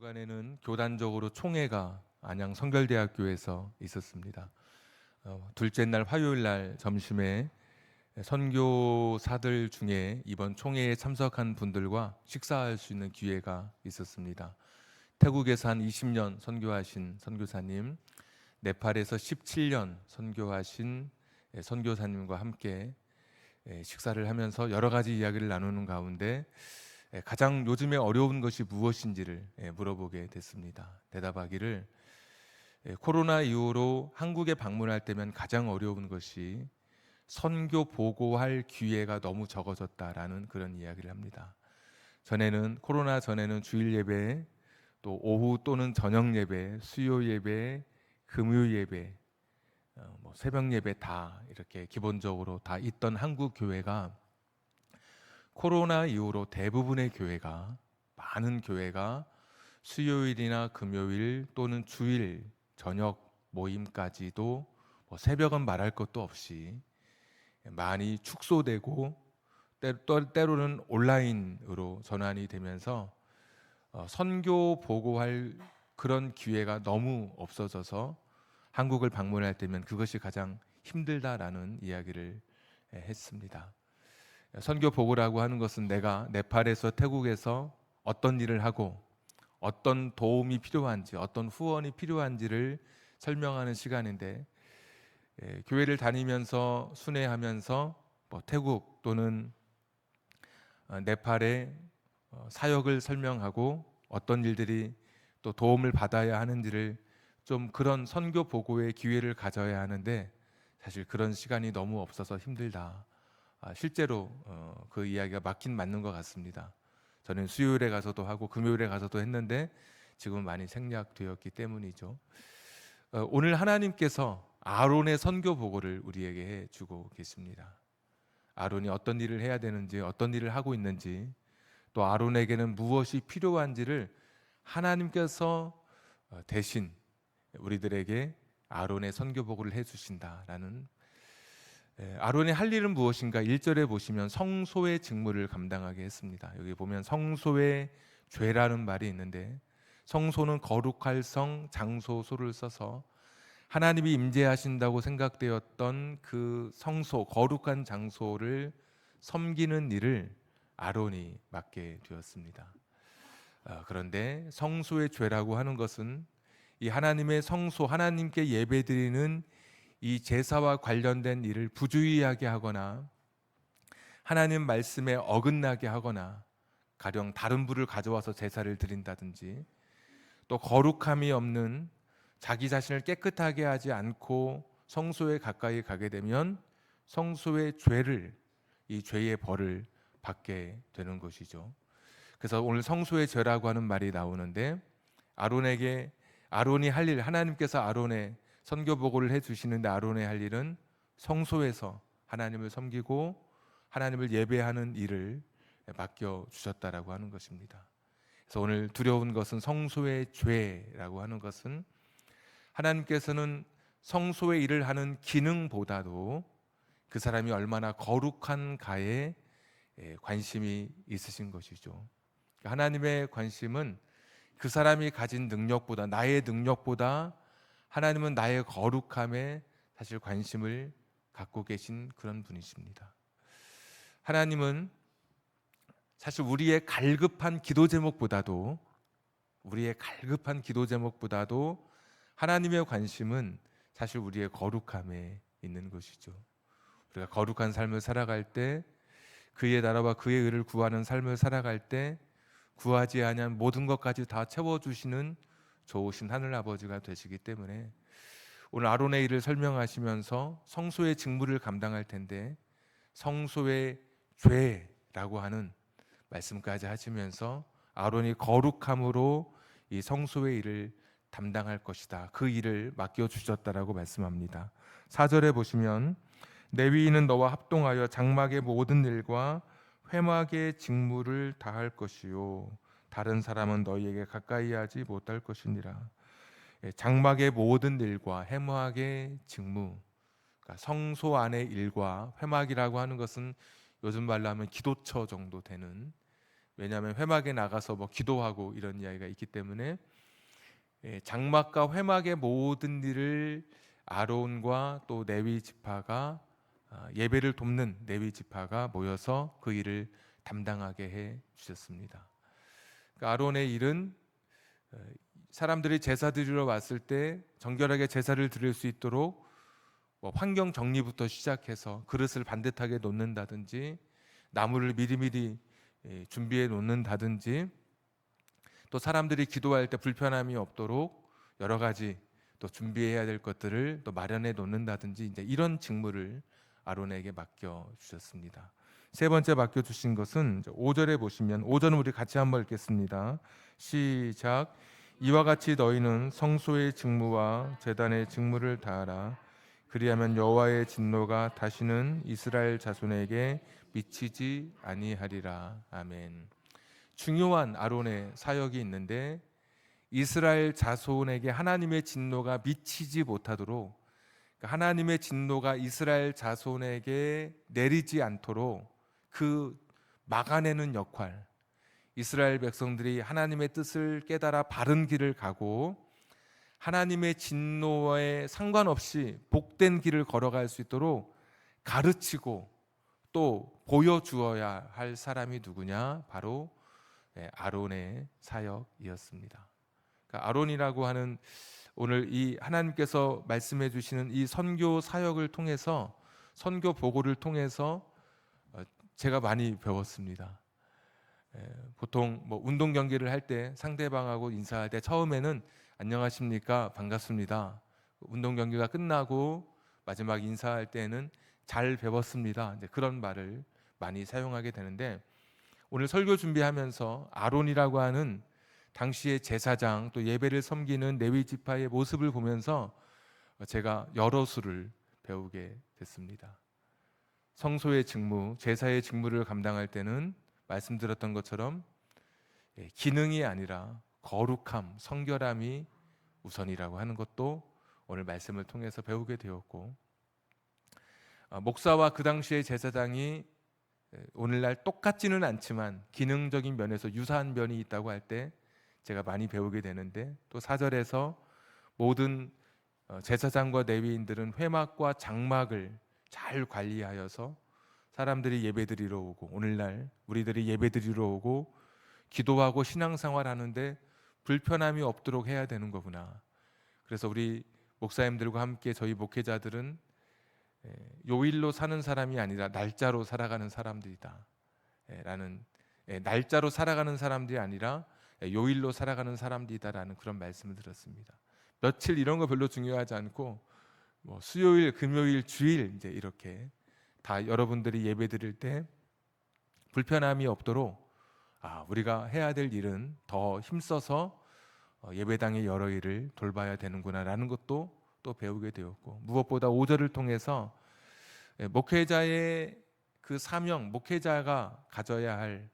주간에는 교단적으로 총회가 안양 성결대학교에서 있었습니다. 둘째 날 화요일 날 점심에 선교사들 중에 이번 총회에 참석한 분들과 식사할 수 있는 기회가 있었습니다. 태국에서 한 20년 선교하신 선교사님, 네팔에서 17년 선교하신 선교사님과 함께 식사를 하면서 여러 가지 이야기를 나누는 가운데 가장 요즘에 어려운 것이 무엇인지를 물어보게 됐습니다. 대답하기를 코로나 이후로 한국에 방문할 때면 가장 어려운 것이 선교 보고할 기회가 너무 적어졌다라는 그런 이야기를 합니다. 코로나 전에는 주일 예배, 또 오후 또는 저녁 예배, 수요 예배, 금요 예배, 새벽 예배 다 이렇게 기본적으로 다 있던 한국 교회가 코로나 이후로 많은 교회가 수요일이나 금요일 또는 주일 저녁 모임까지도 새벽은 말할 것도 없이 많이 축소되고 때로는 온라인으로 전환이 되면서 선교 보고할 그런 기회가 너무 없어져서 한국을 방문할 때면 그것이 가장 힘들다라는 이야기를 했습니다. 선교 보고라고 하는 것은 내가 네팔에서 태국에서 어떤 일을 하고 어떤 도움이 필요한지, 어떤 후원이 필요한지를 설명하는 시간인데 교회를 다니면서 순회하면서 태국 또는 네팔의 사역을 설명하고 어떤 일들이 또 도움을 받아야 하는지를 좀 그런 선교 보고의 기회를 가져야 하는데 사실 그런 시간이 너무 없어서 힘들다. 실제로 그 이야기가 맞긴 맞는 것 같습니다. 저는 수요일에 가서도 하고 금요일에 가서도 했는데 지금 많이 생략되었기 때문이죠. 오늘 하나님께서 아론의 선교 보고를 우리에게 해주고 계십니다. 아론이 어떤 일을 해야 되는지, 어떤 일을 하고 있는지, 또 아론에게는 무엇이 필요한지를 하나님께서 대신 우리들에게 아론의 선교 보고를 해주신다라는. 아론의 할 일은 무엇인가? 1절에 보시면 성소의 직무를 감당하게 했습니다. 여기 보면 성소의 죄라는 말이 있는데 성소는 거룩할 성, 장소소를 써서 하나님이 임재하신다고 생각되었던 그 성소, 거룩한 장소를 섬기는 일을 아론이 맡게 되었습니다. 그런데 성소의 죄라고 하는 것은 이 하나님의 성소, 하나님께 예배드리는 이 제사와 관련된 일을 부주의하게 하거나 하나님 말씀에 어긋나게 하거나 가령 다른 불을 가져와서 제사를 드린다든지 또 거룩함이 없는 자기 자신을 깨끗하게 하지 않고 성소에 가까이 가게 되면 성소의 죄를, 이 죄의 벌을 받게 되는 것이죠. 그래서 오늘 성소의 죄라고 하는 말이 나오는데 아론이 할 일, 하나님께서 아론의 선교 보고를 해주시는데 아론의 할 일은 성소에서 하나님을 섬기고 하나님을 예배하는 일을 맡겨 주셨다라고 하는 것입니다. 그래서 오늘 두려운 것은 성소의 죄라고 하는 것은 하나님께서는 성소의 일을 하는 기능보다도 그 사람이 얼마나 거룩한가에 관심이 있으신 것이죠. 하나님의 관심은 그 사람이 가진 능력보다, 나의 능력보다 하나님은 나의 거룩함에 사실 관심을 갖고 계신 그런 분이십니다. 하나님은 사실 우리의 갈급한 기도 제목보다도 하나님의 관심은 사실 우리의 거룩함에 있는 것이죠. 우리가 거룩한 삶을 살아갈 때, 그의 나라와 그의 의를 구하는 삶을 살아갈 때 구하지 아니한 모든 것까지 다 채워주시는 좋으신 하늘 아버지가 되시기 때문에 오늘 아론의 일을 설명하시면서 성소의 직무를 감당할 텐데 성소의 죄라고 하는 말씀까지 하시면서 아론이 거룩함으로 이 성소의 일을 담당할 것이다. 그 일을 맡겨주셨다라고 말씀합니다. 4절에 보시면 레위인은 너와 합동하여 장막의 모든 일과 회막의 직무를 다할 것이요 다른 사람은 너희에게 가까이 하지 못할 것이니라. 장막의 모든 일과 회막의 직무, 그러니까 성소 안의 일과 회막이라고 하는 것은 요즘 말로 하면 기도처 정도 되는, 왜냐하면 회막에 나가서 뭐 기도하고 이런 이야기가 있기 때문에 장막과 회막의 모든 일을 아론과 또 레위 지파가 예배를 돕는 레위 지파가 모여서 그 일을 담당하게 해 주셨습니다. 그러니까 아론의 일은 사람들이 제사 드리러 왔을 때 정결하게 제사를 드릴 수 있도록 뭐 환경 정리부터 시작해서 그릇을 반듯하게 놓는다든지 나무를 미리미리 준비해 놓는다든지 또 사람들이 기도할 때 불편함이 없도록 여러 가지 또 준비해야 될 것들을 또 마련해 놓는다든지 이제 이런 직무를 아론에게 맡겨 주셨습니다. 세 번째 맡겨 주신 것은 5절에 보시면 5절은 우리 같이 한번 읽겠습니다. 시작. 이와 같이 너희는 성소의 직무와 제단의 직무를 다하라. 그리하면 여호와의 진노가 다시는 이스라엘 자손에게 미치지 아니하리라. 아멘. 중요한 아론의 사역이 있는데 이스라엘 자손에게 하나님의 진노가 미치지 못하도록, 하나님의 진노가 이스라엘 자손에게 내리지 않도록 그 막아내는 역할, 이스라엘 백성들이 하나님의 뜻을 깨달아 바른 길을 가고 하나님의 진노에 상관없이 복된 길을 걸어갈 수 있도록 가르치고 또 보여주어야 할 사람이 누구냐? 바로 아론의 사역이었습니다. 그러니까 아론이라고 하는 오늘 이 하나님께서 말씀해 주시는 이 선교 사역을 통해서, 선교 보고를 통해서 제가 많이 배웠습니다. 보통 뭐 운동 경기를 할 때 상대방하고 인사할 때 처음에는 안녕하십니까, 반갑습니다. 운동 경기가 끝나고 마지막 인사할 때는 잘 배웠습니다. 이제 그런 말을 많이 사용하게 되는데, 오늘 설교 준비하면서 아론이라고 하는 당시의 제사장 또 예배를 섬기는 레위 지파의 모습을 보면서 제가 여러 수를 배우게 됐습니다. 성소의 직무, 제사의 직무를 감당할 때는 말씀드렸던 것처럼 기능이 아니라 거룩함, 성결함이 우선이라고 하는 것도 오늘 말씀을 통해서 배우게 되었고, 목사와 그 당시의 제사장이 오늘날 똑같지는 않지만 기능적인 면에서 유사한 면이 있다고 할 때 제가 많이 배우게 되는데, 또 4절에서 모든 제사장과 레위인들은 회막과 장막을 잘 관리하여서 사람들이 예배드리러 오고, 오늘날 우리들이 예배드리러 오고 기도하고 신앙생활 하는데 불편함이 없도록 해야 되는 거구나. 그래서 우리 목사님들과 함께 저희 목회자들은 요일로 사는 사람이 아니라 날짜로 살아가는 사람들이다 라는, 날짜로 살아가는 사람들이 아니라 요일로 살아가는 사람들이다라는 그런 말씀을 들었습니다. 며칠 이런 거 별로 중요하지 않고 뭐 수요일, 금요일, 주일 이제 이렇게 다 여러분들이 예배 드릴 때 불편함이 없도록 우리가 해야 될 일은 더 힘써서 예배당의 여러 일을 돌봐야 되는구나라는 것도 또 배우게 되었고, 무엇보다 5절을 통해서 목회자의 그 사명, 목회자가 가져야 할,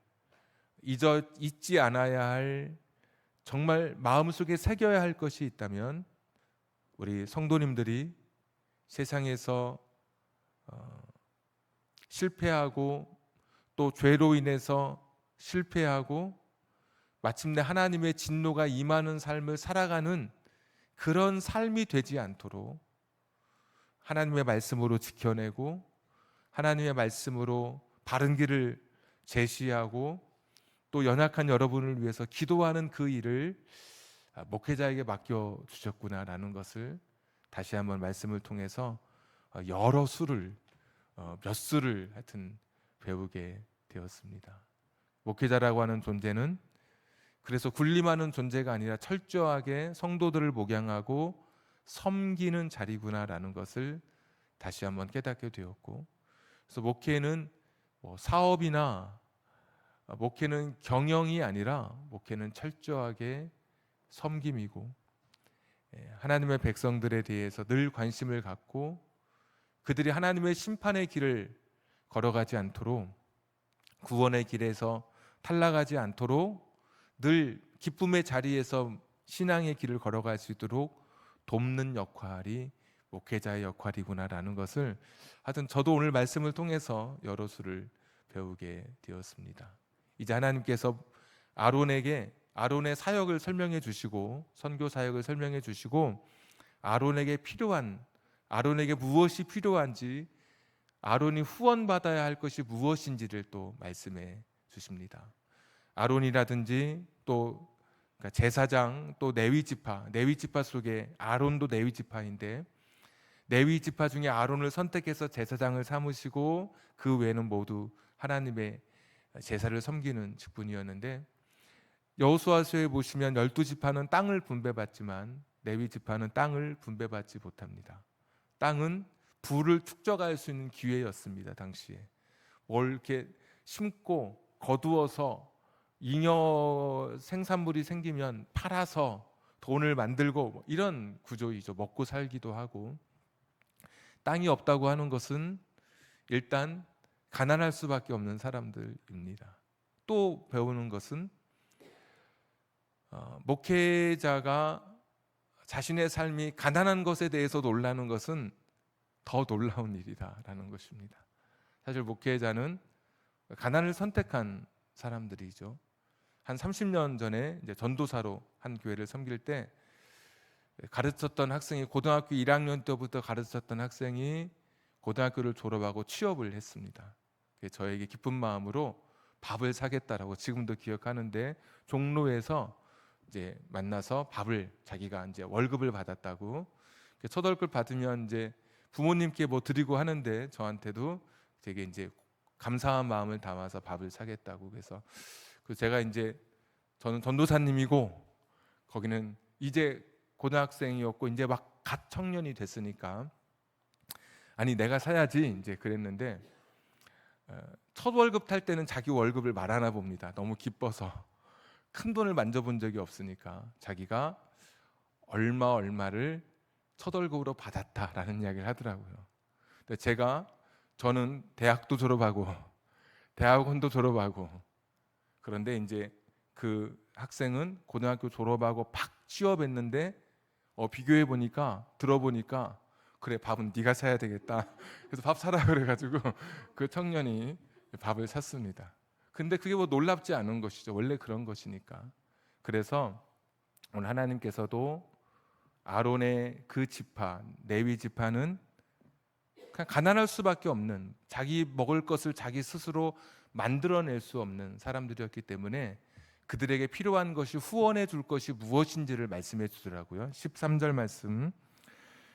잊지 않아야 할, 정말 마음속에 새겨야 할 것이 있다면 우리 성도님들이 세상에서 실패하고 또 죄로 인해서 실패하고 마침내 하나님의 진노가 임하는 삶을 살아가는 그런 삶이 되지 않도록 하나님의 말씀으로 지켜내고 하나님의 말씀으로 바른 길을 제시하고 또 연약한 여러분을 위해서 기도하는 그 일을 목회자에게 맡겨 주셨구나라는 것을 다시 한번 말씀을 통해서 여러 수를, 몇 수를 하여튼 배우게 되었습니다. 목회자라고 하는 존재는 그래서 군림하는 존재가 아니라 철저하게 성도들을 목양하고 섬기는 자리구나라는 것을 다시 한번 깨닫게 되었고, 그래서 목회는 사업이나 목회는 경영이 아니라 목회는 철저하게 섬김이고, 하나님의 백성들에 대해서 늘 관심을 갖고 그들이 하나님의 심판의 길을 걸어가지 않도록, 구원의 길에서 탈락하지 않도록 늘 기쁨의 자리에서 신앙의 길을 걸어갈 수 있도록 돕는 역할이 목회자의 역할이구나라는 것을 하여튼 저도 오늘 말씀을 통해서 여러 수를 배우게 되었습니다. 이제 하나님께서 아론의 사역을 설명해 주시고 선교 사역을 설명해 주시고 아론에게 무엇이 필요한지, 아론이 후원받아야 할 것이 무엇인지를 또 말씀해 주십니다. 아론이라든지 또 그러니까 제사장, 또 레위 지파 속에 아론도 레위 지파인데, 레위 지파 중에 아론을 선택해서 제사장을 삼으시고 그 외에는 모두 하나님의 제사를 섬기는 직분이었는데, 여호수아서에 보시면 12지파는 땅을 분배받지만 레위 지파는 땅을 분배받지 못합니다. 땅은 부를 축적할 수 있는 기회였습니다. 당시에 뭘 이렇게 심고 거두어서 잉여 생산물이 생기면 팔아서 돈을 만들고 이런 구조이죠. 먹고 살기도 하고. 땅이 없다고 하는 것은 일단 가난할 수밖에 없는 사람들입니다. 또 배우는 것은 목회자가 자신의 삶이 가난한 것에 대해서 놀라는 것은 더 놀라운 일이다라는 것입니다. 사실 목회자는 가난을 선택한 사람들이죠. 한 30년 전에 이제 전도사로 한 교회를 섬길 때 가르쳤던 학생이, 고등학교 1학년 때부터 가르쳤던 학생이 고등학교를 졸업하고 취업을 했습니다. 저에게 기쁜 마음으로 밥을 사겠다라고, 지금도 기억하는데, 종로에서 이제 만나서 밥을, 자기가 이제 월급을 받았다고, 첫 월급 받으면 이제 부모님께 뭐 드리고 하는데 저한테도 되게 이제 감사한 마음을 담아서 밥을 사겠다고. 그래서 제가 이제, 저는 전도사님이고 거기는 이제 고등학생이었고 이제 막 갓 청년이 됐으니까, 아니 내가 사야지 이제 그랬는데, 첫 월급 탈 때는 자기 월급을 말하나 봅니다. 너무 기뻐서. 큰 돈을 만져본 적이 없으니까 자기가 얼마를 첫 월급으로 받았다라는 이야기를 하더라고요. 근데 저는 대학도 졸업하고 대학원도 졸업하고, 그런데 이제 그 학생은 고등학교 졸업하고 팍 취업했는데 비교해 보니까, 들어보니까, 그래 밥은 네가 사야 되겠다. 그래서 밥 사라 그래가지고 그 청년이 밥을 샀습니다. 근데 그게 뭐 놀랍지 않은 것이죠. 원래 그런 것이니까. 그래서 오늘 하나님께서도 아론의 그 지파, 레위 지파는 그냥 가난할 수밖에 없는, 자기 먹을 것을 자기 스스로 만들어낼 수 없는 사람들이었기 때문에 그들에게 필요한 것이, 후원해 줄 것이 무엇인지를 말씀해 주더라고요. 13절 말씀,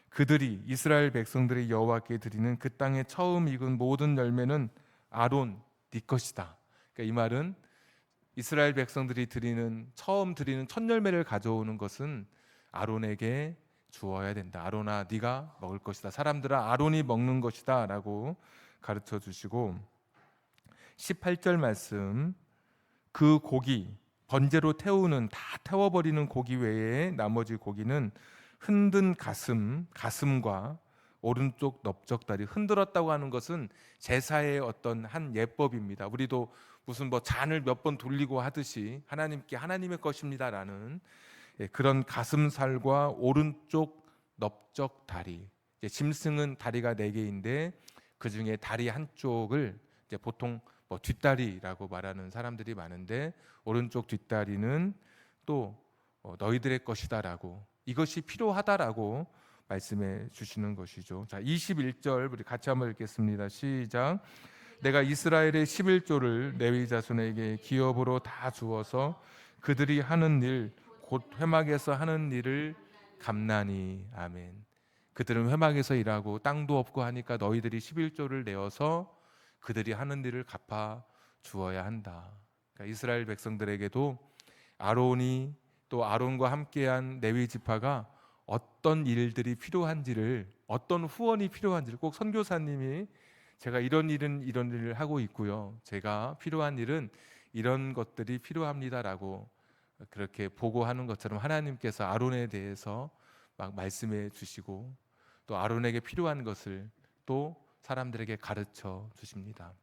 그들이, 이스라엘 백성들이 여호와께 드리는 그 땅에 처음 익은 모든 열매는 아론 네 것이다. 그러니까 이 말은 이스라엘 백성들이 처음 드리는 첫 열매를 가져오는 것은 아론에게 주어야 된다. 아론아 네가 먹을 것이다. 사람들아 아론이 먹는 것이다 라고 가르쳐 주시고, 18절 말씀, 그 고기, 번제로 다 태워버리는 고기 외에 나머지 고기는 흔든 가슴과 오른쪽 넓적다리, 흔들었다고 하는 것은 제사의 어떤 한 예법입니다. 우리도 무슨 뭐 잔을 몇 번 돌리고 하듯이 하나님께 하나님의 것입니다라는 그런 가슴살과 오른쪽 넓적 다리. 짐승은 다리가 4개인데 그 중에 다리 한쪽을 이제 보통 뭐 뒷다리라고 말하는 사람들이 많은데, 오른쪽 뒷다리는 또 너희들의 것이다라고, 이것이 필요하다라고 말씀해 주시는 것이죠. 자, 21절 우리 같이 한번 읽겠습니다. 시작. 내가 이스라엘의 11조를 레위 자손에게 기업으로 다 주어서 그들이 하는 일, 곧 회막에서 하는 일을 감나니. 아멘. 그들은 회막에서 일하고 땅도 없고 하니까 너희들이 11조를 내어서 그들이 하는 일을 갚아 주어야 한다. 그러니까 이스라엘 백성들에게도 아론이, 또 아론과 함께한 레위 지파가 어떤 일들이 필요한지를, 어떤 후원이 필요한지를, 꼭 선교사님이 제가 이런 일을 하고 있고요, 제가 필요한 일은 이런 것들이 필요합니다라고 그렇게 보고하는 것처럼 하나님께서 아론에 대해서 막 말씀해 주시고, 또 아론에게 필요한 것을 또 사람들에게 가르쳐 주십니다.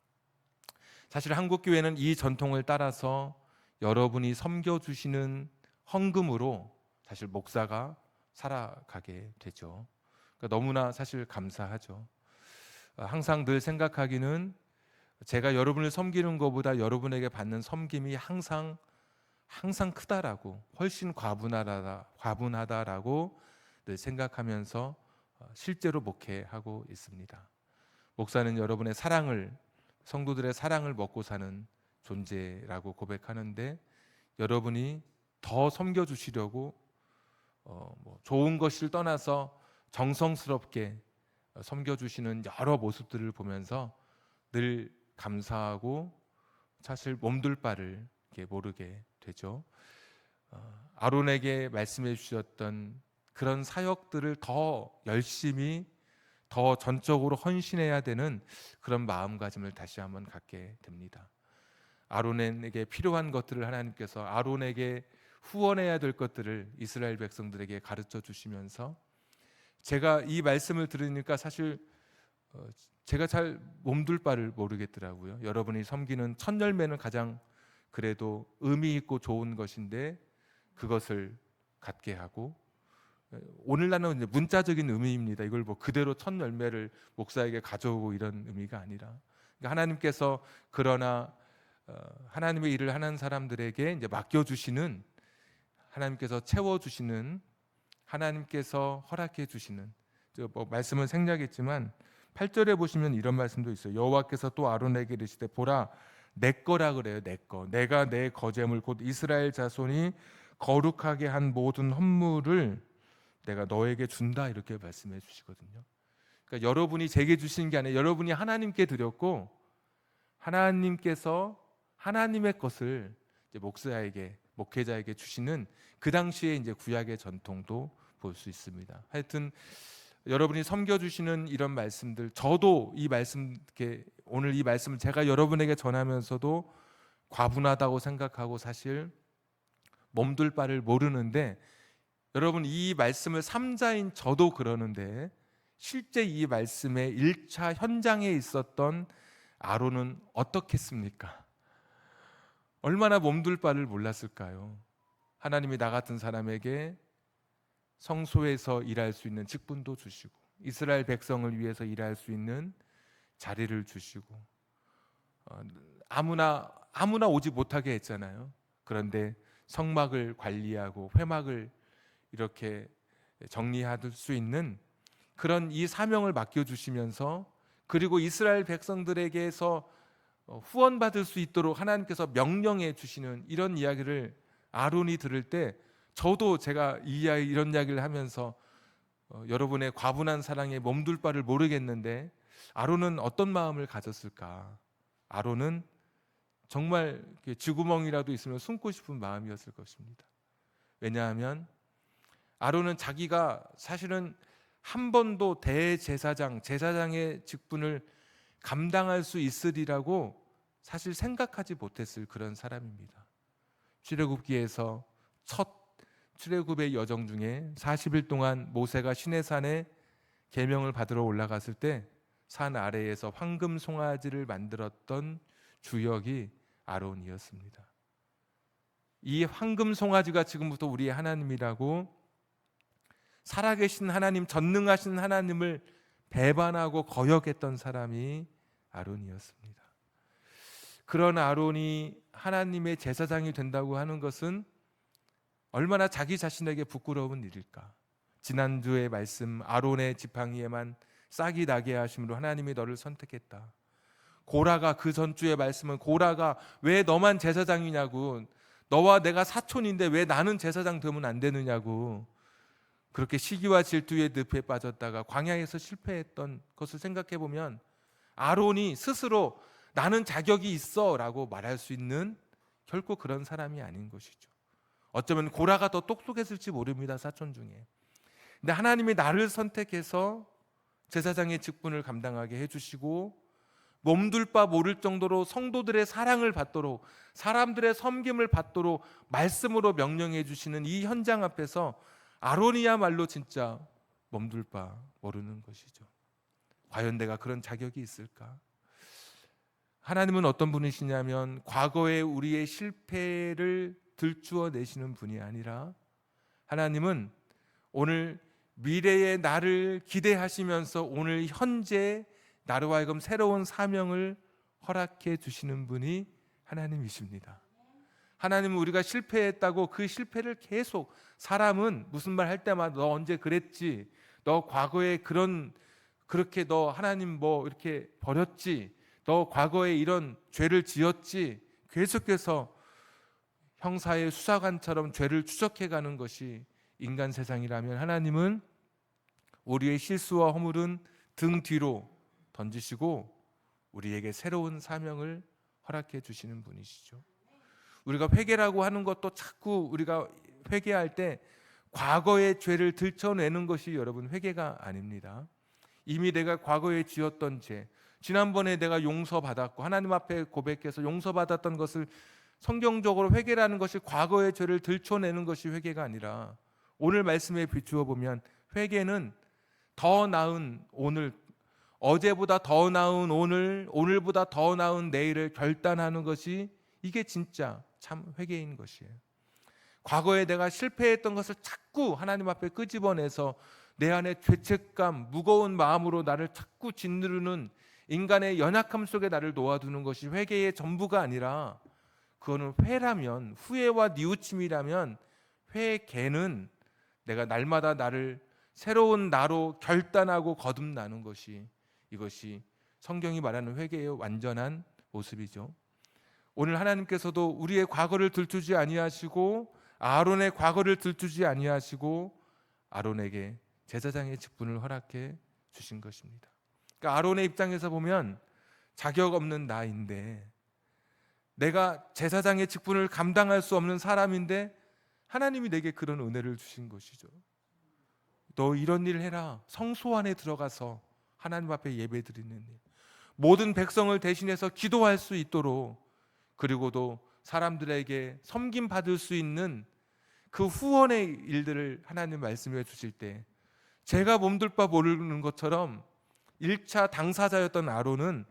사실 한국 교회는 이 전통을 따라서 여러분이 섬겨 주시는 헌금으로 사실 목사가 살아가게 되죠. 그러니까 너무나 사실 감사하죠. 항상 늘 생각하기는 제가 여러분을 섬기는 것보다 여러분에게 받는 섬김이 항상 크다라고, 훨씬 과분하다라고 늘 생각하면서 실제로 목회하고 있습니다. 목사는 여러분의 사랑을, 성도들의 사랑을 먹고 사는 존재라고 고백하는데, 여러분이 더 섬겨주시려고 좋은 것을 떠나서 정성스럽게 섬겨주시는 여러 모습들을 보면서 늘 감사하고 사실 몸둘 바를 모르게 되죠. 아론에게 말씀해 주셨던 그런 사역들을 더 열심히, 더 전적으로 헌신해야 되는 그런 마음가짐을 다시 한번 갖게 됩니다. 아론에게 필요한 것들을 하나님께서 아론에게 후원해야 될 것들을 이스라엘 백성들에게 가르쳐 주시면서, 제가 이 말씀을 들으니까 사실 제가 잘 몸둘 바를 모르겠더라고요. 여러분이 섬기는 첫 열매는 가장 그래도 의미 있고 좋은 것인데, 그것을 갖게 하고, 오늘날은 이제 문자적인 의미입니다. 이걸 뭐 그대로 첫 열매를 목사에게 가져오고 이런 의미가 아니라, 그러니까 하나님께서 그러나 하나님의 일을 하는 사람들에게 이제 맡겨주시는, 하나님께서 채워주시는, 하나님께서 허락해 주시는, 뭐 말씀은 생략했지만 8절에 보시면 이런 말씀도 있어요. 여호와께서 또 아론에게 이르시되 보라 내 거라 그래요. 내 거, 내가 내 거제물 곧 이스라엘 자손이 거룩하게 한 모든 헌물을 내가 너에게 준다, 이렇게 말씀해 주시거든요. 그러니까 여러분이 제게 주신 게 아니라 여러분이 하나님께 드렸고, 하나님께서 하나님의 것을 이제 목회자에게 주시는, 그 당시에 이제 구약의 전통도 볼 수 있습니다. 하여튼 여러분이 섬겨주시는 이런 말씀들, 저도 이 말씀, 오늘 이 말씀을 제가 여러분에게 전하면서도 과분하다고 생각하고 사실 몸둘 바를 모르는데, 여러분 이 말씀을 삼자인 저도 그러는데, 실제 이 말씀의 1차 현장에 있었던 아론은 어떻겠습니까? 얼마나 몸둘 바를 몰랐을까요? 하나님이 나 같은 사람에게 성소에서 일할 수 있는 직분도 주시고, 이스라엘 백성을 위해서 일할 수 있는 자리를 주시고, 아무나 오지 못하게 했잖아요. 그런데 성막을 관리하고 회막을 이렇게 정리할 수 있는 그런 이 사명을 맡겨주시면서, 그리고 이스라엘 백성들에게서 후원받을 수 있도록 하나님께서 명령해 주시는 이런 이야기를 아론이 들을 때, 저도 제가 이런 이야기를 하면서 여러분의 과분한 사랑에 몸둘 바를 모르겠는데, 아론은 어떤 마음을 가졌을까? 아론은 정말 쥐구멍이라도 있으면 숨고 싶은 마음이었을 것입니다. 왜냐하면 아론은 자기가 사실은 한 번도 제사장의 직분을 감당할 수 있으리라고 사실 생각하지 못했을 그런 사람입니다. 출애굽기에서 첫 출애굽의 여정 중에 40일 동안 모세가 시내산에 계명을 받으러 올라갔을 때 산 아래에서 황금 송아지를 만들었던 주역이 아론이었습니다. 이 황금 송아지가 지금부터 우리의 하나님이라고, 살아계신 하나님, 전능하신 하나님을 배반하고 거역했던 사람이 아론이었습니다. 그런 아론이 하나님의 제사장이 된다고 하는 것은 얼마나 자기 자신에게 부끄러운 일일까? 지난주의 말씀, 아론의 지팡이에만 싹이 나게 하심으로 하나님이 너를 선택했다. 고라가, 그 전주의 말씀은 고라가 왜 너만 제사장이냐고, 너와 내가 사촌인데 왜 나는 제사장 되면 안 되느냐고, 그렇게 시기와 질투의 늪에 빠졌다가 광야에서 실패했던 것을 생각해 보면, 아론이 스스로 나는 자격이 있어 라고 말할 수 있는 결코 그런 사람이 아닌 것이죠. 어쩌면 고라가 더 똑똑했을지 모릅니다, 사촌 중에. 근데 하나님이 나를 선택해서 제사장의 직분을 감당하게 해주시고, 몸둘 바 모를 정도로 성도들의 사랑을 받도록, 사람들의 섬김을 받도록 말씀으로 명령해 주시는 이 현장 앞에서 아론이야말로 진짜 몸둘 바 모르는 것이죠. 과연 내가 그런 자격이 있을까? 하나님은 어떤 분이시냐면, 과거에 우리의 실패를 들추어 내시는 분이 아니라, 하나님은 오늘 미래의 나를 기대하시면서 오늘 현재 나로 하여금 새로운 사명을 허락해 주시는 분이 하나님이십니다. 하나님은 우리가 실패했다고 그 실패를 계속, 사람은 무슨 말 할 때마다 너 언제 그랬지, 너 과거에 그렇게 너 하나님 뭐 이렇게 버렸지, 너 과거에 이런 죄를 지었지, 계속해서 형사의 수사관처럼 죄를 추적해가는 것이 인간 세상이라면, 하나님은 우리의 실수와 허물은 등 뒤로 던지시고 우리에게 새로운 사명을 허락해 주시는 분이시죠. 우리가 회개라고 하는 것도 자꾸 우리가 회개할 때 과거의 죄를 들춰내는 것이 여러분 회개가 아닙니다. 이미 내가 과거에 지었던 죄, 지난번에 내가 용서받았고 하나님 앞에 고백해서 용서받았던 것을 성경적으로 회개라는 것이 과거의 죄를 들춰내는 것이 회개가 아니라, 오늘 말씀에 비추어 보면 회개는 더 나은 오늘, 어제보다 더 나은 오늘, 오늘보다 더 나은 내일을 결단하는 것이, 이게 진짜 참 회개인 것이에요. 과거에 내가 실패했던 것을 자꾸 하나님 앞에 끄집어내서 내 안에 죄책감, 무거운 마음으로 나를 자꾸 짓누르는 인간의 연약함 속에 나를 놓아두는 것이 회개의 전부가 아니라, 그거는 회라면, 후회와 뉘우침이라면, 회개는 내가 날마다 나를 새로운 나로 결단하고 거듭나는 것이, 이것이 성경이 말하는 회개의 완전한 모습이죠. 오늘 하나님께서도 우리의 과거를 들추지 아니하시고 아론의 과거를 들추지 아니하시고 아론에게 제사장의 직분을 허락해 주신 것입니다. 그러니까 아론의 입장에서 보면 자격 없는 나인데, 내가 제사장의 직분을 감당할 수 없는 사람인데 하나님이 내게 그런 은혜를 주신 것이죠. 너 이런 일 해라. 성소 안에 들어가서 하나님 앞에 예배드리는 일, 모든 백성을 대신해서 기도할 수 있도록, 그리고도 사람들에게 섬김 받을 수 있는 그 후원의 일들을 하나님 말씀해 주실 때, 제가 몸둘 바 모르는 것처럼 1차 당사자였던 아론은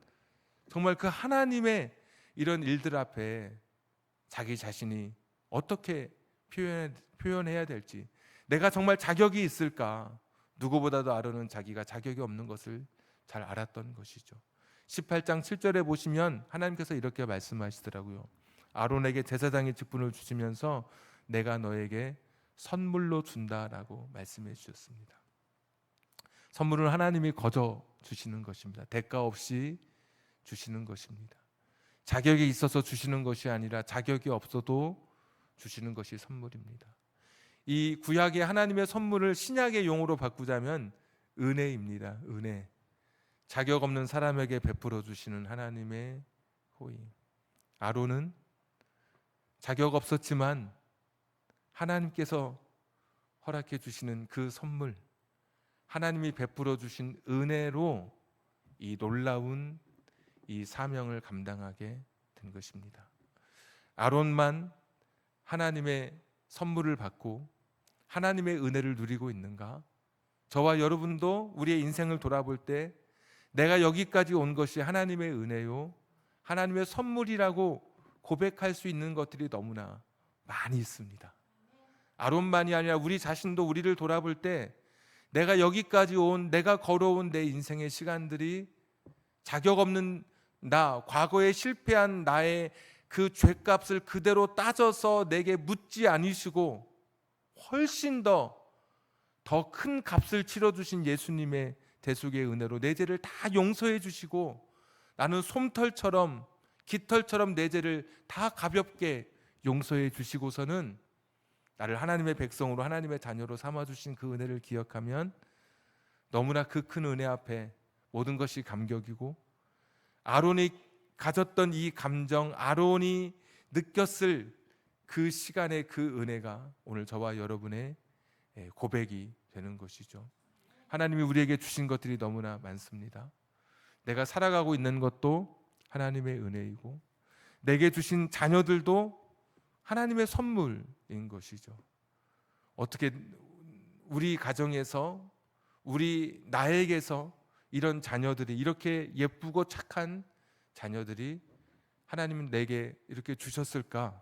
정말 그 하나님의 이런 일들 앞에 자기 자신이 어떻게 표현해야 될지, 내가 정말 자격이 있을까, 누구보다도 아론은 자기가 자격이 없는 것을 잘 알았던 것이죠. 18장 7절에 보시면 하나님께서 이렇게 말씀하시더라고요. 아론에게 제사장의 직분을 주시면서 내가 너에게 선물로 준다라고 말씀해 주셨습니다. 선물은 하나님이 거저 주시는 것입니다. 대가 없이 주시는 것입니다. 자격이 있어서 주시는 것이 아니라 자격이 없어도 주시는 것이 선물입니다. 이 구약의 하나님의 선물을 신약의 용어로 바꾸자면 은혜입니다. 은혜. 자격 없는 사람에게 베풀어 주시는 하나님의 호의. 아론은 자격 없었지만 하나님께서 허락해 주시는 그 선물, 하나님이 베풀어 주신 은혜로 이 놀라운 이 사명을 감당하게 된 것입니다. 아론만 하나님의 선물을 받고 하나님의 은혜를 누리고 있는가? 저와 여러분도 우리의 인생을 돌아볼 때 내가 여기까지 온 것이 하나님의 은혜요, 하나님의 선물이라고 고백할 수 있는 것들이 너무나 많이 있습니다. 아론만이 아니라 우리 자신도 우리를 돌아볼 때 내가 여기까지 온, 내가 걸어온 내 인생의 시간들이 자격 없는 나, 과거에 실패한 나의 그 죄값을 그대로 따져서 내게 묻지 않으시고 훨씬 더 큰 값을 치러주신 예수님의 대속의 은혜로 내 죄를 다 용서해 주시고, 나는 솜털처럼 깃털처럼 내 죄를 다 가볍게 용서해 주시고서는 나를 하나님의 백성으로, 하나님의 자녀로 삼아주신 그 은혜를 기억하면 너무나 그 큰 은혜 앞에 모든 것이 감격이고, 아론이 가졌던 이 감정, 아론이 느꼈을 그 시간의 그 은혜가 오늘 저와 여러분의 고백이 되는 것이죠. 하나님이 우리에게 주신 것들이 너무나 많습니다. 내가 살아가고 있는 것도 하나님의 은혜이고, 내게 주신 자녀들도 하나님의 선물인 것이죠. 어떻게 우리 가정에서, 우리 나에게서 이런 자녀들이, 이렇게 예쁘고 착한 자녀들이 하나님은 내게 이렇게 주셨을까?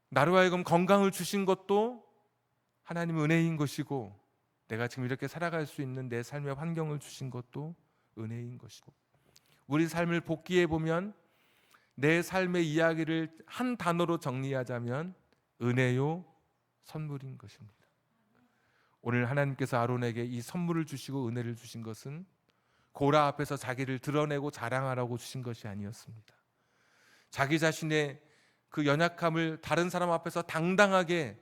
나로 하여금 건강을 주신 것도 하나님 은혜인 것이고, 내가 지금 이렇게 살아갈 수 있는 내 삶의 환경을 주신 것도 은혜인 것이고, 우리 삶을 복기해 보면 내 삶의 이야기를 한 단어로 정리하자면 은혜요, 선물인 것입니다. 오늘 하나님께서 아론에게 이 선물을 주시고 은혜를 주신 것은 고라 앞에서 자기를 드러내고 자랑하라고 주신 것이 아니었습니다. 자기 자신의 그 연약함을 다른 사람 앞에서 당당하게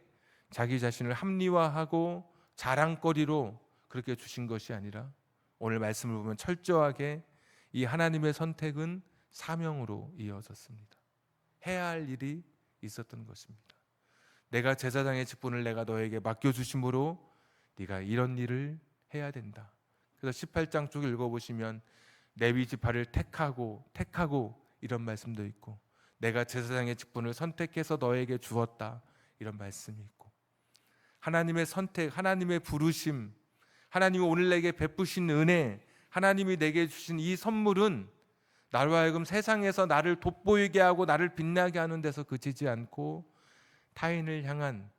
자기 자신을 합리화하고 자랑거리로 그렇게 주신 것이 아니라 오늘 말씀을 보면 철저하게 이 하나님의 선택은 사명으로 이어졌습니다. 해야 할 일이 있었던 것입니다. 내가 제사장의 직분을 내가 너에게 맡겨주심으로 네가 이런 일을 해야 된다. 그래서 18장 쭉 읽어보시면 레위 지파를 택하고 이런 말씀도 있고 내가 제사장의 직분을 선택해서 너에게 주었다 이런 말씀이 있고 하나님의 선택, 하나님의 부르심, 하나님이 오늘 내게 베푸신 은혜, 하나님이 내게 주신 이 선물은 나로 하여금 세상에서 나를 돋보이게 하고 나를 빛나게 하는 데서 그치지 않고 타인을 향한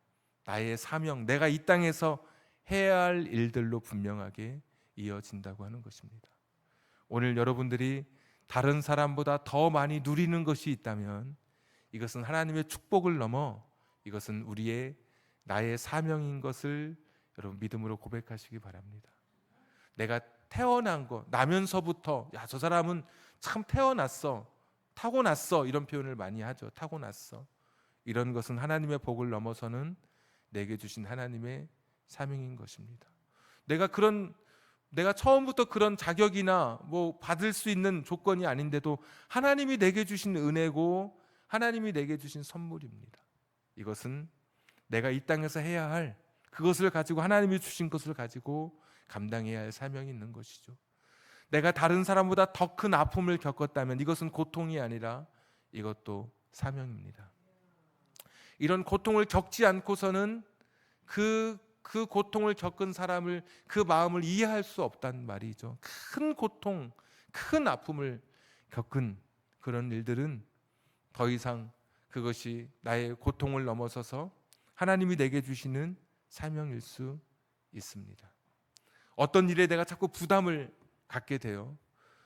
나의 사명, 내가 이 땅에서 해야 할 일들로 분명하게 이어진다고 하는 것입니다. 오늘 여러분들이 다른 사람보다 더 많이 누리는 것이 있다면 이것은 하나님의 축복을 넘어 이것은 나의 사명인 것을 여러분 믿음으로 고백하시기 바랍니다. 내가 태어난 거 나면서부터 저 사람은 참 타고났어 이런 표현을 많이 하죠. 타고났어. 이런 것은 하나님의 복을 넘어서는 내게 주신 하나님의 사명인 것입니다. 내가 처음부터 그런 자격이나 받을 수 있는 조건이 아닌데도 하나님이 내게 주신 은혜고 하나님이 내게 주신 선물입니다. 이것은 내가 이 땅에서 해야 할 그것을 가지고 하나님이 주신 것을 가지고 감당해야 할 사명이 있는 것이죠. 내가 다른 사람보다 더 큰 아픔을 겪었다면 이것은 고통이 아니라 이것도 사명입니다. 이런 고통을 겪지 않고서는 그 고통을 겪은 사람을 그 마음을 이해할 수 없단 말이죠. 큰 고통, 큰 아픔을 겪은 그런 일들은 더 이상 그것이 나의 고통을 넘어서서 하나님이 내게 주시는 사명일 수 있습니다. 어떤 일에 내가 자꾸 부담을 갖게 돼요.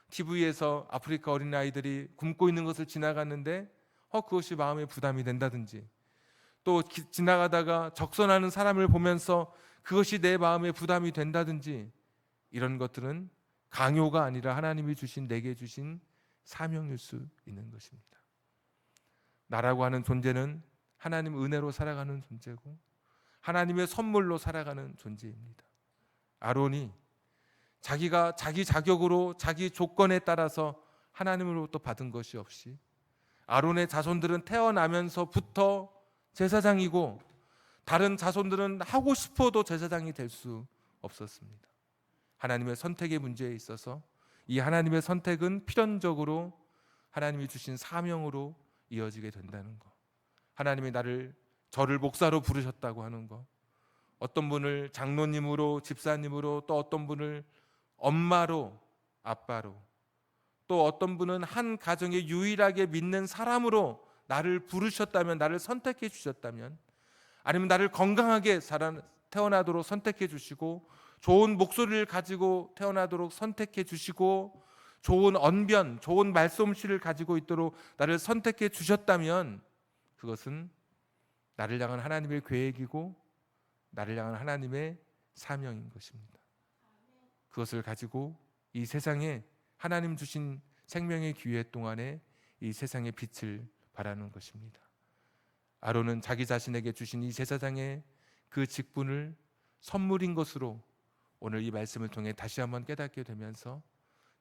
TV에서 아프리카 어린아이들이 굶고 있는 것을 지나갔는데 그것이 마음의 부담이 된다든지 또 지나가다가 적선하는 사람을 보면서 그것이 내 마음의 부담이 된다든지 이런 것들은 강요가 아니라 하나님이 내게 주신 사명일 수 있는 것입니다. 나라고 하는 존재는 하나님 은혜로 살아가는 존재고 하나님의 선물로 살아가는 존재입니다. 아론이 자기가 자기 자격으로 자기 조건에 따라서 하나님으로부터 받은 것이 없이 아론의 자손들은 태어나면서부터 제사장이고 다른 자손들은 하고 싶어도 제사장이 될 수 없었습니다. 하나님의 선택의 문제에 있어서 이 하나님의 선택은 필연적으로 하나님이 주신 사명으로 이어지게 된다는 것. 하나님이 저를 목사로 부르셨다고 하는 것. 어떤 분을 장로님으로 집사님으로 또 어떤 분을 엄마로 아빠로 또 어떤 분은 한 가정에 유일하게 믿는 사람으로 나를 부르셨다면 나를 선택해 주셨다면 아니면 나를 건강하게 태어나도록 선택해 주시고 좋은 목소리를 가지고 태어나도록 선택해 주시고 좋은 언변, 좋은 말솜씨를 가지고 있도록 나를 선택해 주셨다면 그것은 나를 향한 하나님의 계획이고 나를 향한 하나님의 사명인 것입니다. 그것을 가지고 이 세상에 하나님 주신 생명의 기회 동안에 이 세상의 빛을 발하는 것입니다. 아론은 자기 자신에게 주신 이 제사장의 그 직분을 선물인 것으로 오늘 이 말씀을 통해 다시 한번 깨닫게 되면서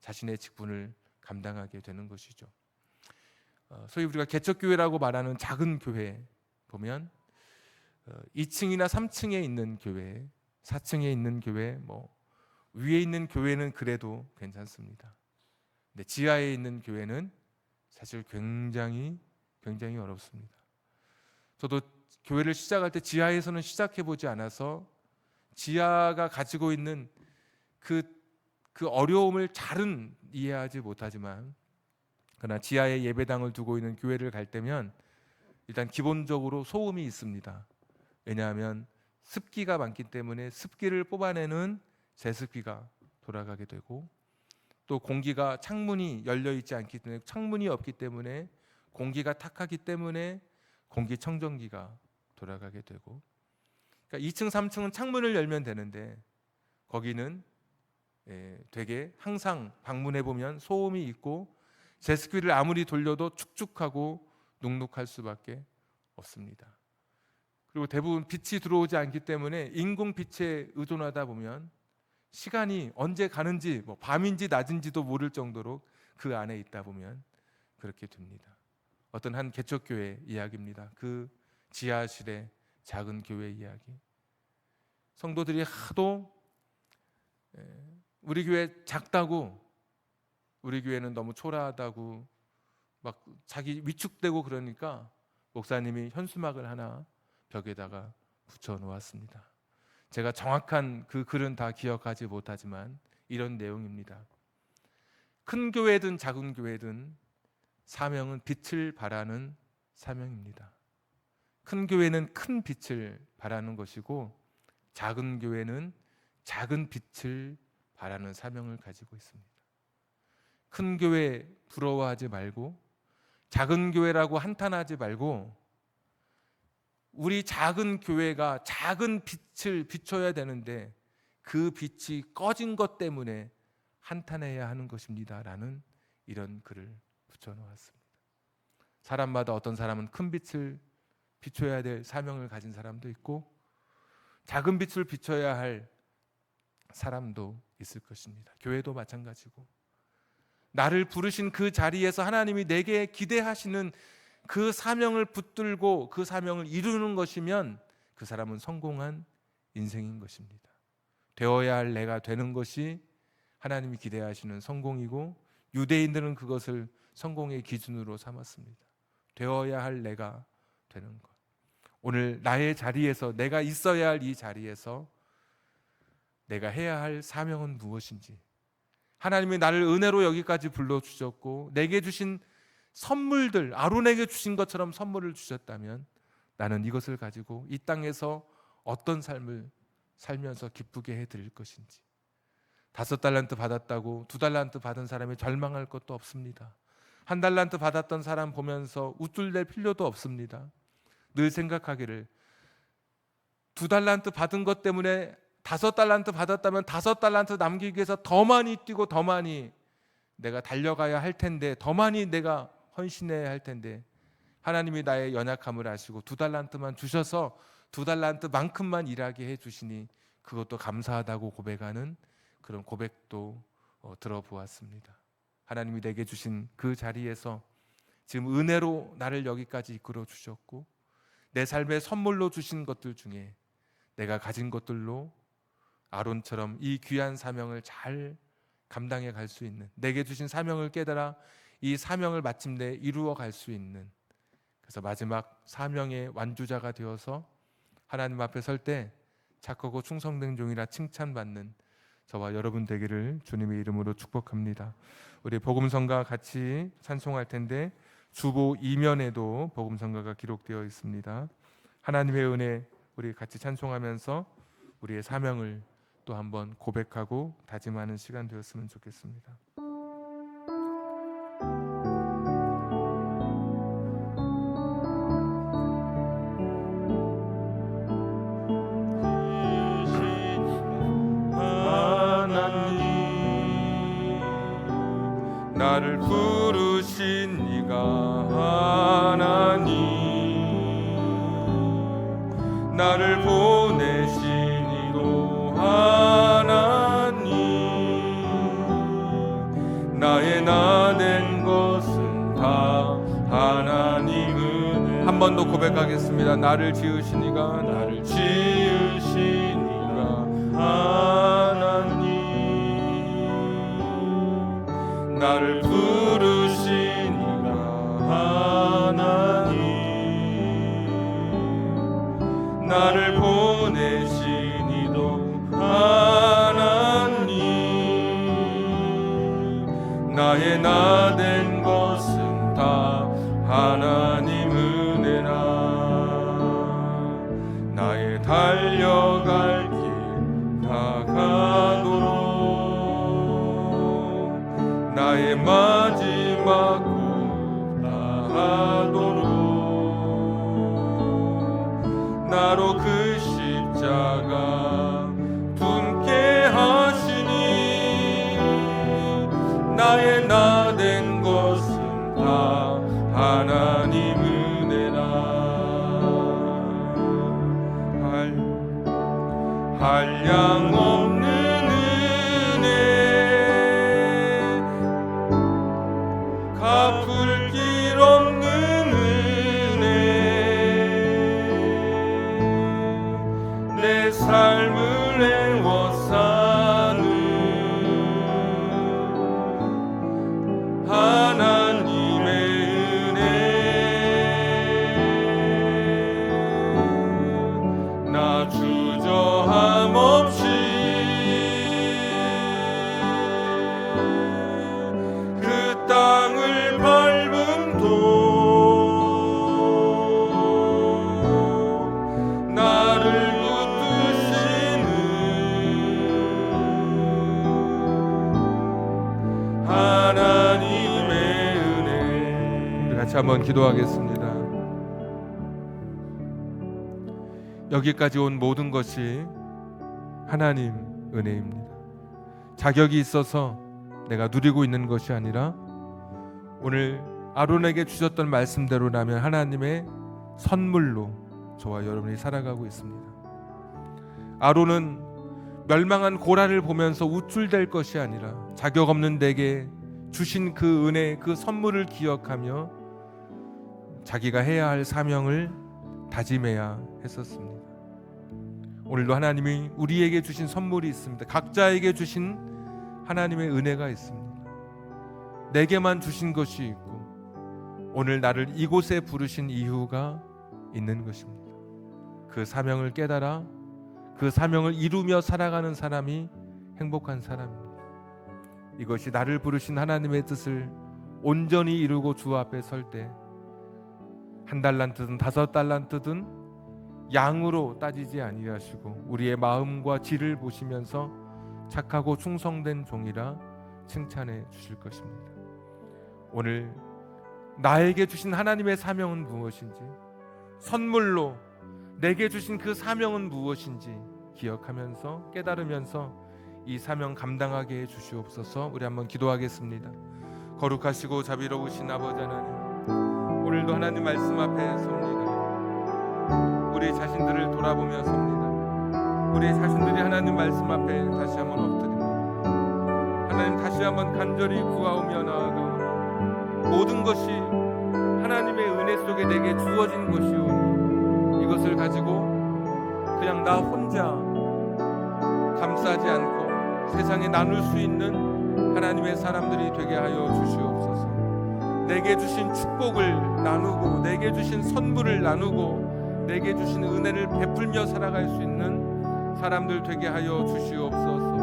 자신의 직분을 감당하게 되는 것이죠. 소위 우리가 개척교회라고 말하는 작은 교회 보면 2층이나 3층에 있는 교회, 4층에 있는 교회, 위에 있는 교회는 그래도 괜찮습니다. 근데 지하에 있는 교회는 사실 굉장히 어렵습니다. 저도 교회를 시작할 때 지하에서는 시작해 보지 않아서 지하가 가지고 있는 그 어려움을 잘은 이해하지 못하지만 그러나 지하에 예배당을 두고 있는 교회를 갈 때면 일단 기본적으로 소음이 있습니다. 왜냐하면 습기가 많기 때문에 습기를 뽑아내는 제습기가 돌아가게 되고 또 공기가 창문이 열려 있지 않기 때문에, 창문이 없기 때문에 공기가 탁하기 때문에 공기청정기가 돌아가게 되고, 그러니까 2층, 3층은 창문을 열면 되는데 거기는 되게 항상 방문해 보면 소음이 있고 제습기를 아무리 돌려도 축축하고 눅눅할 수밖에 없습니다. 그리고 대부분 빛이 들어오지 않기 때문에 인공빛에 의존하다 보면 시간이 언제 가는지, 밤인지 낮인지도 모를 정도로 그 안에 있다 보면 그렇게 됩니다. 어떤 한 개척교회 이야기입니다. 그 지하실의 작은 교회 이야기. 성도들이 하도 우리 교회 작다고, 우리 교회는 너무 초라하다고 막 자기 위축되고 그러니까 목사님이 현수막을 하나 벽에다가 붙여 놓았습니다. 제가 정확한 그 글은 다 기억하지 못하지만 이런 내용입니다. 큰 교회든 작은 교회든 사명은 빛을 발하는 사명입니다. 큰 교회는 큰 빛을 발하는 것이고 작은 교회는 작은 빛을 발하는 사명을 가지고 있습니다. 큰 교회 부러워하지 말고, 작은 교회라고 한탄하지 말고, 우리 작은 교회가 작은 빛을 비춰야 되는데 그 빛이 꺼진 것 때문에 한탄해야 하는 것입니다 라는 이런 글을 붙여놓았습니다. 사람마다 어떤 사람은 큰 빛을 비춰야 될 사명을 가진 사람도 있고 작은 빛을 비춰야 할 사람도 있을 것입니다. 교회도 마찬가지고, 나를 부르신 그 자리에서 하나님이 내게 기대하시는 그 사명을 붙들고 그 사명을 이루는 것이면 그 사람은 성공한 인생인 것입니다. 되어야 할 내가 되는 것이 하나님이 기대하시는 성공이고 유대인들은 그것을 성공의 기준으로 삼았습니다. 되어야 할 내가 되는 것. 오늘 나의 자리에서, 내가 있어야 할 이 자리에서 내가 해야 할 사명은 무엇인지, 하나님이 나를 은혜로 여기까지 불러주셨고 내게 주신 선물들, 아론에게 주신 것처럼 선물을 주셨다면 나는 이것을 가지고 이 땅에서 어떤 삶을 살면서 기쁘게 해드릴 것인지. 5달란트 받았다고 2달란트 받은 사람이 절망할 것도 없습니다. 1달란트 받았던 사람 보면서 우쭐댈 필요도 없습니다. 늘 생각하기를 2달란트 받은 것 때문에 5달란트 받았다면 5달란트 남기기 위해서 더 많이 뛰고 더 많이 내가 달려가야 할 텐데, 더 많이 내가 헌신해야 할 텐데 하나님이 나의 연약함을 아시고 2달란트만 주셔서 2달란트만큼만 일하게 해주시니 그것도 감사하다고 고백하는 그런 고백도 들어보았습니다. 하나님이 내게 주신 그 자리에서 지금 은혜로 나를 여기까지 이끌어 주셨고 내 삶의 선물로 주신 것들 중에 내가 가진 것들로 아론처럼 이 귀한 사명을 잘 감당해 갈 수 있는, 내게 주신 사명을 깨달아 이 사명을 마침내 이루어 갈 수 있는, 그래서 마지막 사명의 완주자가 되어서 하나님 앞에 설 때 착하고 충성된 종이라 칭찬받는 저와 여러분 되기를 주님의 이름으로 축복합니다. 우리 복음성가 같이 찬송할 텐데 주보 2면에도 복음성가가 기록되어 있습니다. 하나님의 은혜, 우리 같이 찬송하면서 우리의 사명을 또 한번 고백하고 다짐하는 시간 되었으면 좋겠습니다. 나를 부르신 이가 하나님, 나를 보내신 이도 하나님, 나의 나 된 것은 다 하나님 은혜. 한 번 더 고백하겠습니다. 나를 지으신 이가, 나를 지으신 이가 하나님, 나를 부르신 이가 하나님, 나를 보내신 이도 하나님, 나의 나 된 것은 다 하나님 은혜라. 나의 달려갈 길 다가도록 내 마지막 고 다하도록 나로 그 십자가 품게 하시니 나의 나 된 것은 다 하나님 은혜라. 한량없는 은혜 갚을 길 없는 은혜 내 삶을 애워싸는 하나님의 은혜 나 주저함 없이 그 땅을 밟음도 나를 붙드시는 하나님의 은혜. 우리 같이 한번 기도하겠습니다. 여기까지 온 모든 것이 하나님 은혜입니다. 자격이 있어서 내가 누리고 있는 것이 아니라 오늘 아론에게 주셨던 말씀대로라면 하나님의 선물로 저와 여러분이 살아가고 있습니다. 아론은 멸망한 고라를 보면서 우쭐댈 것이 아니라 자격 없는 내게 주신 그 은혜, 그 선물을 기억하며 자기가 해야 할 사명을 다짐해야 했었습니다. 오늘도 하나님이 우리에게 주신 선물이 있습니다. 각자에게 주신 하나님의 은혜가 있습니다. 내게만 주신 것이 있고 오늘 나를 이곳에 부르신 이유가 있는 것입니다. 그 사명을 깨달아 그 사명을 이루며 살아가는 사람이 행복한 사람입니다. 이것이 나를 부르신 하나님의 뜻을 온전히 이루고 주 앞에 설 때 한 달란트든 5달란트든 양으로 따지지 아니하시고 우리의 마음과 질을 보시면서 착하고 충성된 종이라 칭찬해 주실 것입니다. 오늘 나에게 주신 하나님의 사명은 무엇인지, 선물로 내게 주신 그 사명은 무엇인지 기억하면서 깨달으면서 이 사명 감당하게 해 주시옵소서. 우리 한번 기도하겠습니다. 거룩하시고 자비로우신 아버지 하나님, 오늘도 하나님 말씀 앞에 섭니다. 우리 자신들을 돌아보며 섭니다. 우리 자신들이 하나님 말씀 앞에 다시 한번 엎드립니다. 하나님 다시 한번 간절히 구하오며 나아가오니 모든 것이 하나님의 은혜 속에 내게 주어진 것이오니 이것을 가지고 그냥 나 혼자 감싸지 않고 세상에 나눌 수 있는 하나님의 사람들이 되게 하여 주시옵소서. 내게 주신 축복을 나누고 내게 주신 선물을 나누고 내게 주신 은혜를 베풀며 살아갈 수 있는 사람들 되게 하여 주시옵소서.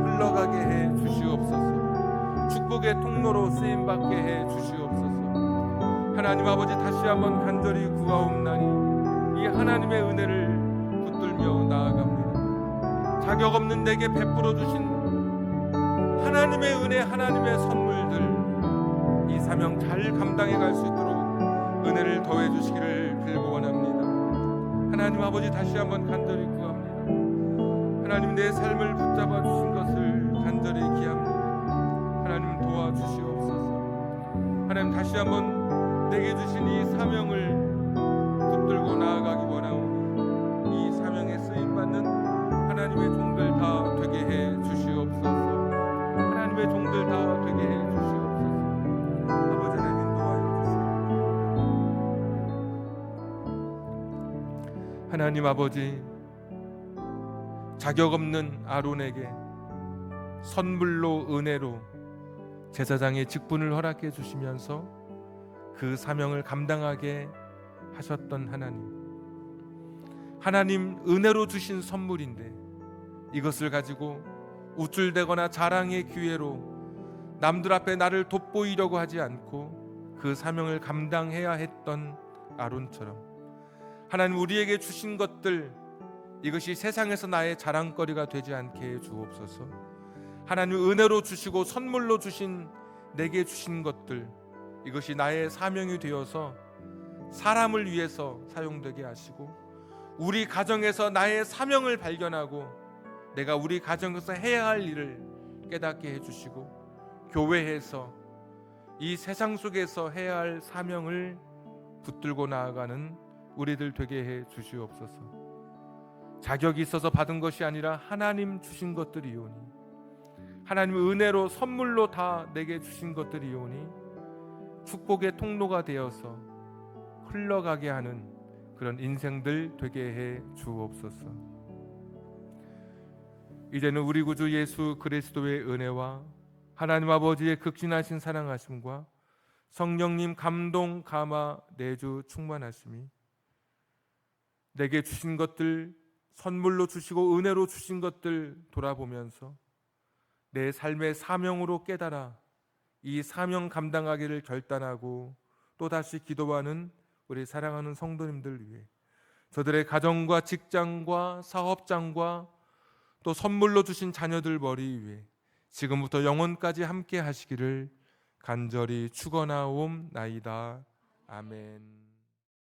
흘러가게 해 주시옵소서. 축복의 통로로 쓰임받게 해 주시옵소서. 하나님 아버지 다시 한번 간절히 구하옵나니 이 하나님의 은혜를 붙들며 나아갑니다. 자격 없는 내게 베풀어 주신 하나님의 은혜, 하나님의 선물들 이 사명 잘 감당해 갈 수 있도록 은혜를 더해 주시기를 빌고 원합니다. 하나님 아버지 다시 한번 간절히 구합니다. 하나님 내 삶을 붙잡아 주신 것을 간절히 기합니다. 하나님 도와주시옵소서. 하나님 다시 한번 내게 주신 이 사명을 붙들고 나아가기 원하오니 이 사명에 쓰임받는 하나님의 종들 다 되게 해 주시옵소서. 하나님의 종들 다 되게 해 주시옵소서. 아버지 하나님 도와주시옵소서. 하나님 아버지, 자격 없는 아론에게 선물로 은혜로 제사장의 직분을 허락해 주시면서 그 사명을 감당하게 하셨던 하나님 은혜로 주신 선물인데 이것을 가지고 우쭐대거나 자랑의 기회로 남들 앞에 나를 돋보이려고 하지 않고 그 사명을 감당해야 했던 아론처럼 하나님 우리에게 주신 것들 이것이 세상에서 나의 자랑거리가 되지 않게 해 주옵소서. 하나님 은혜로 주시고 선물로 주신 내게 주신 것들, 이것이 나의 사명이 되어서 사람을 위해서 사용되게 하시고, 우리 가정에서 나의 사명을 발견하고 내가 우리 가정에서 해야 할 일을 깨닫게 해주시고, 교회에서 이 세상 속에서 해야 할 사명을 붙들고 나아가는 우리들 되게 해 주시옵소서. 자격이 있어서 받은 것이 아니라 하나님 주신 것들이오니, 하나님 은혜로 선물로 다 내게 주신 것들이오니 축복의 통로가 되어서 흘러가게 하는 그런 인생들 되게 해 주옵소서. 이제는 우리 구주 예수 그리스도의 은혜와 하나님 아버지의 극진하신 사랑하심과 성령님 감동 감화 내주 충만하심이 내게 주신 것들, 선물로 주시고 은혜로 주신 것들 돌아보면서 내 삶의 사명으로 깨달아 이 사명 감당하기를 결단하고 또다시 기도하는 우리 사랑하는 성도님들 위해, 저들의 가정과 직장과 사업장과 또 선물로 주신 자녀들 머리 위에 지금부터 영원까지 함께 하시기를 간절히 축원하옵나이다. 아멘.